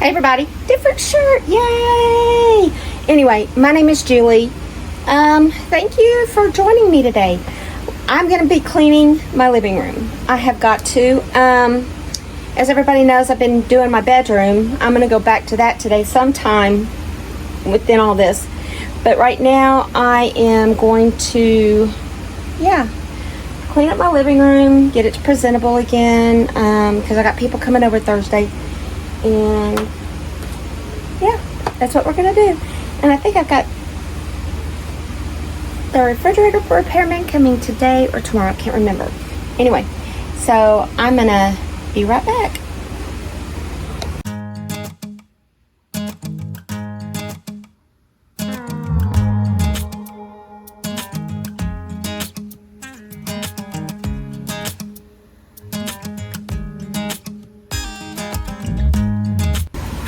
Hey everybody, different shirt, yay! Anyway, my name is Julie. Thank you for joining me today. I'm going to be cleaning my living room. I have got to. As everybody knows, I've been doing my bedroom. I'm going to go back to that today sometime within all this. But right now, I am going to, clean up my living room, get it presentable again, because I got people coming over Thursday. And that's what we're gonna do. And I think I've got the refrigerator repairman coming today or tomorrow, I can't remember. Anyway, so I'm gonna be right back.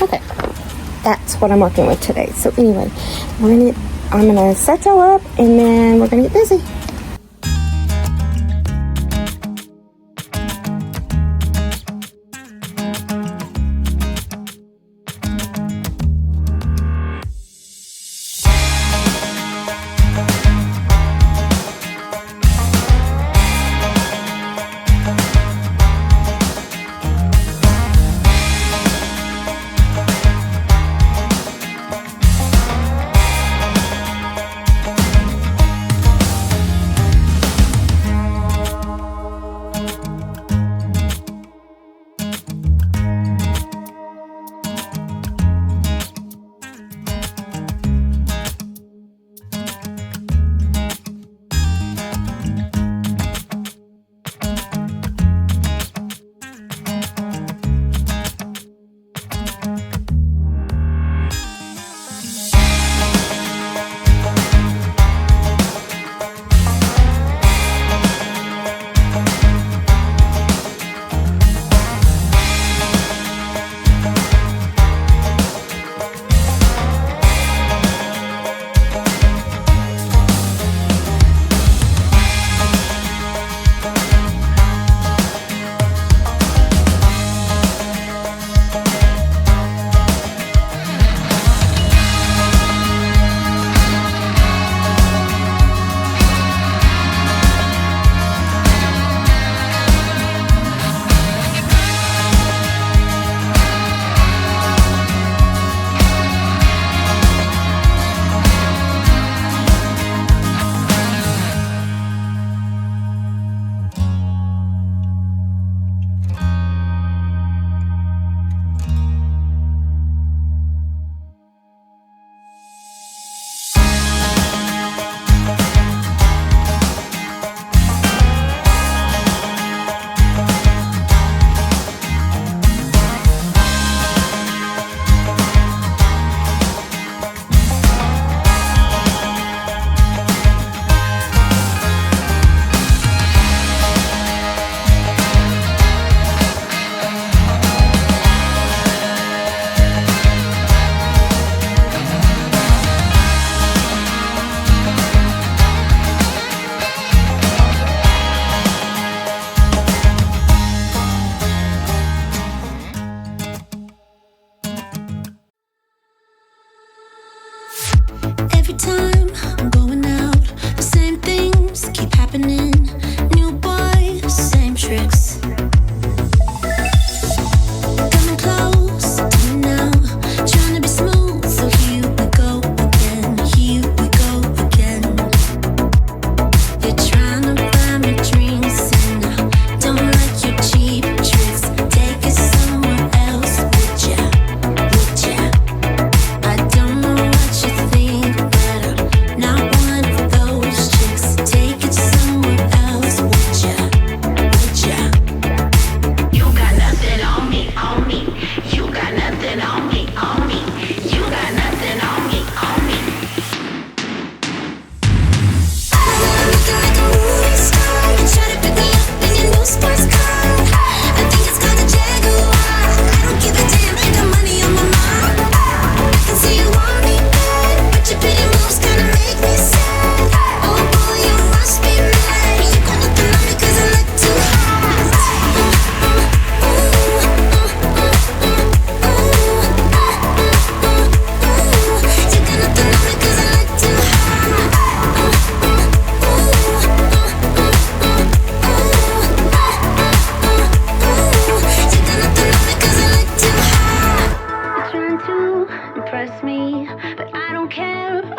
Okay, that's what I'm working with today. So anyway, I'm gonna set y'all up and then we're gonna get busy.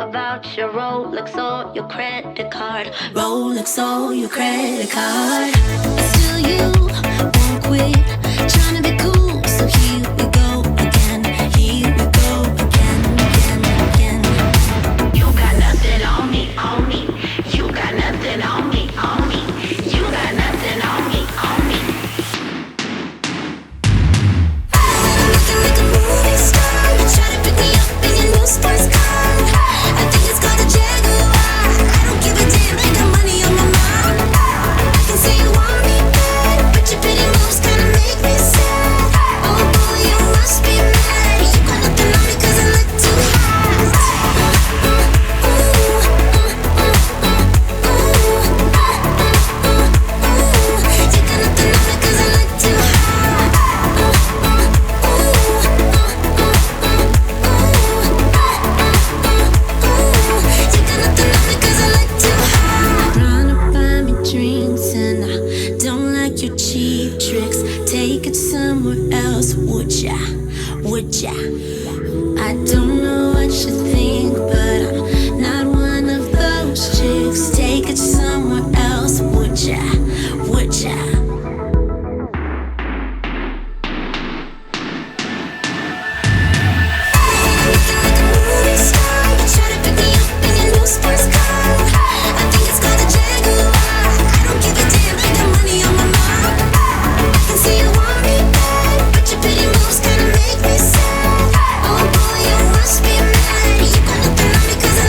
about your Rolex or your credit card. Rolex or your credit card. Still you won't quit trying to be cool, so here we go again. Here we go again. You got nothing on me, on me. You got nothing on me, on me. You got nothing on me, on me. Looking like a movie star, you try to pick me up in your new sports car. I think it's called a Jaguar. I don't give a damn, I got money on my mind. I can see you want me bad, but your pretty moves kinda make me sad. Oh boy, you must be mad. You got nothing on me 'cause I look too hot. You got nothing on me 'cause I look too hot. You got nothing on me 'cause I look too hot. Trying to buy me drinks and I don't like your cheap tricks. Take it somewhere else, would ya? Would ya? I don't know what you think, but I'm not one of those chicks. Take it somewhere else, would ya? Would ya? Looking like a movie star, you try to pick me up in your new sports car. I think it's called a Jaguar. I don't give a damn, I got money on my mind. I can see you want me bad, but your pretty moves kinda make me sad. Oh boy, you must be mad. You got nothing on me 'cause I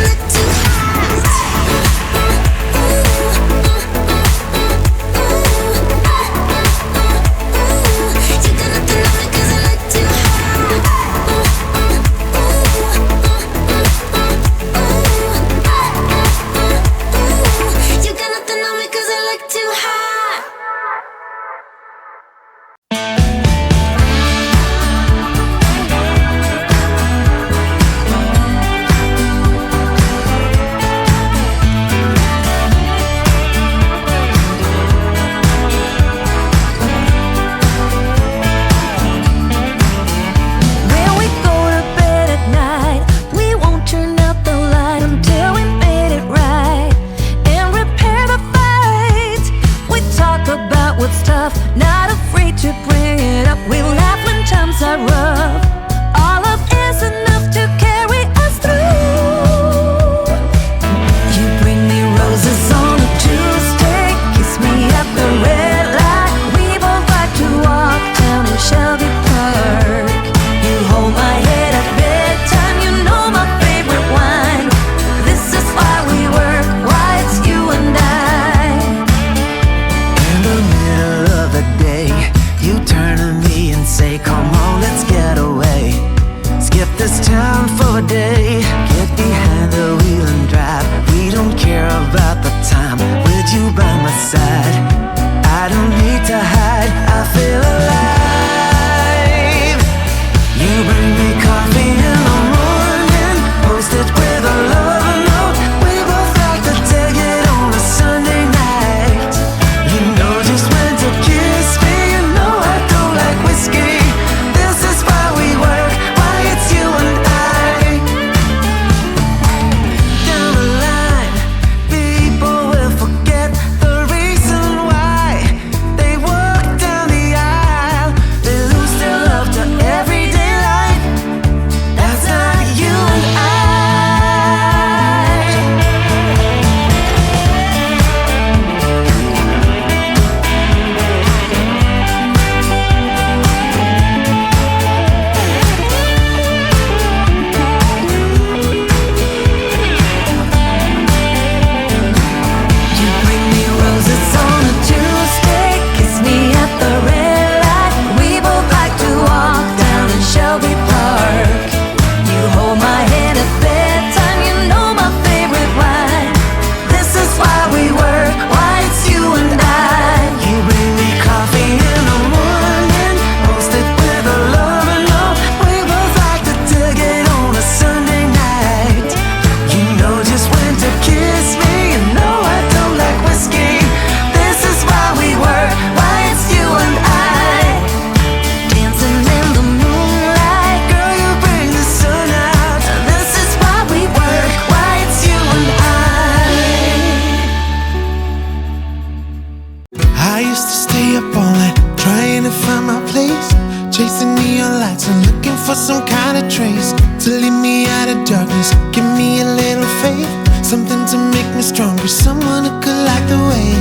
for some kind of trace to lead me out of darkness. Give me a little faith, something to make me stronger, someone who could light the way.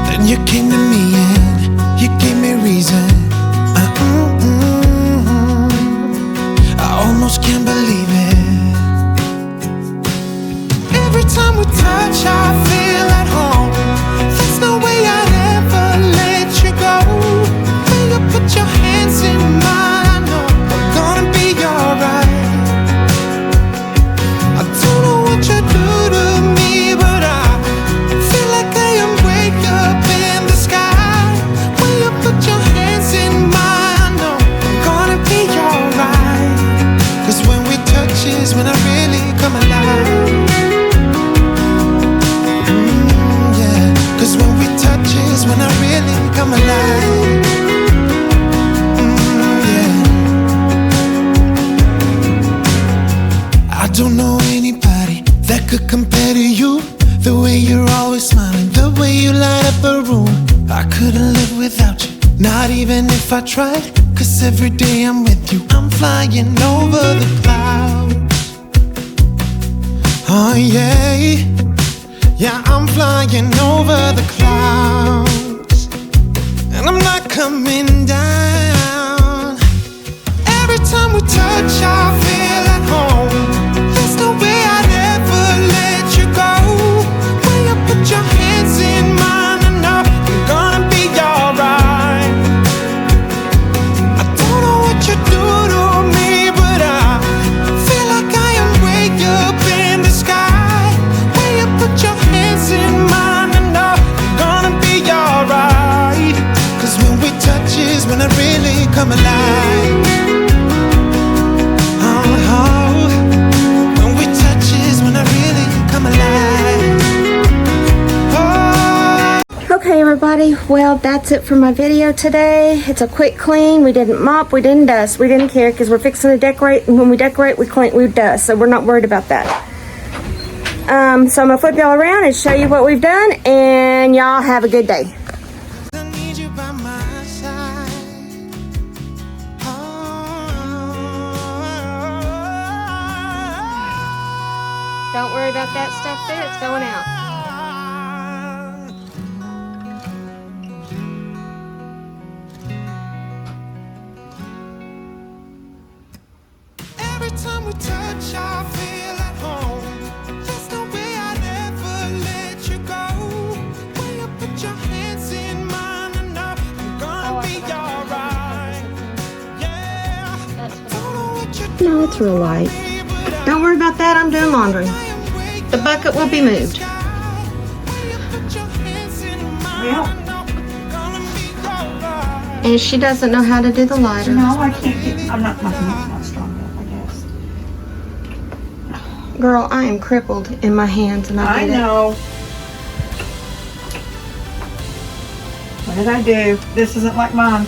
Then you came to me and you gave me reason. I almost can't believe it. Every time we touch, I feel at home. There's no way I'd ever let you go. When you put your hands in mine, I know we're gonna be alright. I don't know what you do to me, but I feel like I am way up in the sky. When you put your hands in mine, I know we're gonna be alright. 'Cause when we touch is when I really come alive. Yeah. 'Cause when we touch is when I really come alive. Yeah. I don't know anybody that could compare to you. The way you're always smiling, the way you light up a room. I couldn't live without you, not even if I tried. 'Cause every day I'm with you, I'm flying over the clouds. Oh yeah, yeah, I'm flying over the clouds. And I'm not coming down. Every time we touch, I feel at home. There's no way I'd ever let you go. When you put your hands in mine, I know I'm gonna be alright. I don't know what you do to me, but I feel like I am way up in the sky. When you put your hands in mine, I know I'm gonna be alright. 'Cause when we touch is when I really come alive. When we touch is when I really come alive. Oh. Okay, everybody. Well, that's it for my video today. It's a quick clean. We didn't mop. We didn't dust. We didn't care because we're fixing to decorate. And when we decorate, we clean. We dust. So we're not worried about that. So I'm gonna flip y'all around and show you what we've done. And y'all have a good day. I need you by my side. Don't worry about that stuff there. It's going out. Every time we touch, I feel at home. There's no way I'd ever let you go. When you put your hands in mine, I know I'm gonna be alright. Yeah. Don't know what you do No, it's real light. to me, but Don't worry about that. I'm doing laundry. I am way The bucket will be moved. when you put your hands in mine, Yeah. I know I'm gonna be alright. And she doesn't know how to do the lighter. No, I can't get, I'm not, my hand's not strong enough, I guess. Girl, I am crippled in my hands and I I did it. know. What did I do? This isn't like mine.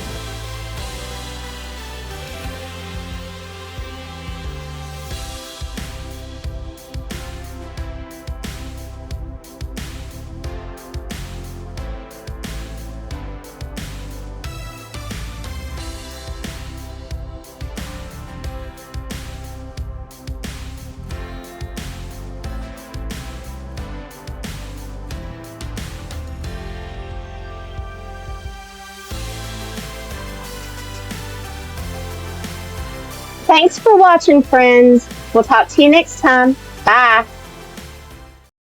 Thanks for watching, friends. We'll talk to you next time. Bye.